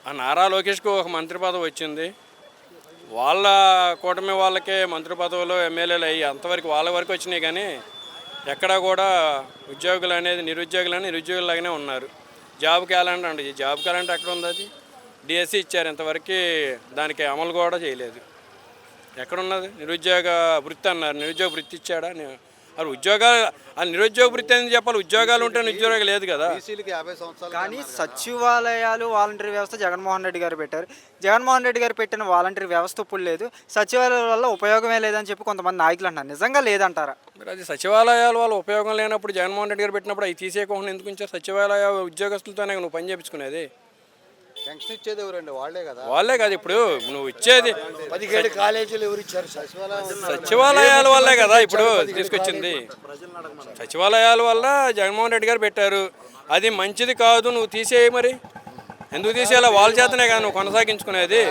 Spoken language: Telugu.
ఆ నారా లోకేష్కు ఒక మంత్రి పదవి వచ్చింది. వాళ్ళ కూటమి వాళ్ళకే మంత్రి పదవులు ఎమ్మెల్యేలు అయ్యి అంతవరకు వాళ్ళ వరకు వచ్చినాయి. కానీ ఎక్కడా కూడా ఉద్యోగులు అనేది నిరుద్యోగులాగానే ఉన్నారు. జాబ్ క్యాలెండర్ అండి, ఈ జాబ్ క్యాలెండర్ ఎక్కడ ఉంది? అది డిఎస్సి ఇచ్చారు, ఇంతవరకు దానికి అమలు కూడా చేయలేదు. ఎక్కడున్నది? నిరుద్యోగ వృత్తి అన్నారు, నిరుద్యోగ వృత్తి ఇచ్చాడా? అది ఉద్యోగాలు, అది నిరుద్యోగ వృత్తి అని చెప్పాలి. ఉద్యోగాలు ఉంటే నిరుద్యోగం లేదు కదా. కానీ సచివాలయాలు వాలంటరీ వ్యవస్థ జగన్మోహన్ రెడ్డి గారు పెట్టారు. జగన్మోహన్ రెడ్డి గారు పెట్టిన వాలంటరీ వ్యవస్థ ఇప్పుడు లేదు. సచివాలయాల వల్ల ఉపయోగమే లేదని చెప్పి కొంతమంది నాయకులు అంటున్నారు. నిజంగా లేదంటారా? మరి అది సచివాలయాల వల్ల ఉపయోగం లేనప్పుడు జగన్మోహన్ రెడ్డి గారు పెట్టినప్పుడు అవి తీసేయకుండా ఎందుకు ఉంచారు? సచివాలయ ఉద్యోగస్తులతోనే నువ్వు పని చేయించుకునేది. పెన్షన్ ఇచ్చేది ఎవరండి? వాళ్ళే కదా. వాళ్ళే కాదు, ఇప్పుడు నువ్వు ఇచ్చేది 17 కాలేజీలు ఎవరు ఇచ్చారు? సచివాలయాల వల్లే కదా ఇప్పుడు తీసుకొచ్చింది. సచివాలయాల వల్ల జగన్మోహన్ రెడ్డి గారు పెట్టారు. అది మంచిది కాదు, నువ్వు తీసేయి. మరి ఎందుకు తీసేయాలి? వాళ్ళ చేతనే కదా నువ్వు కొనసాగించుకునేది.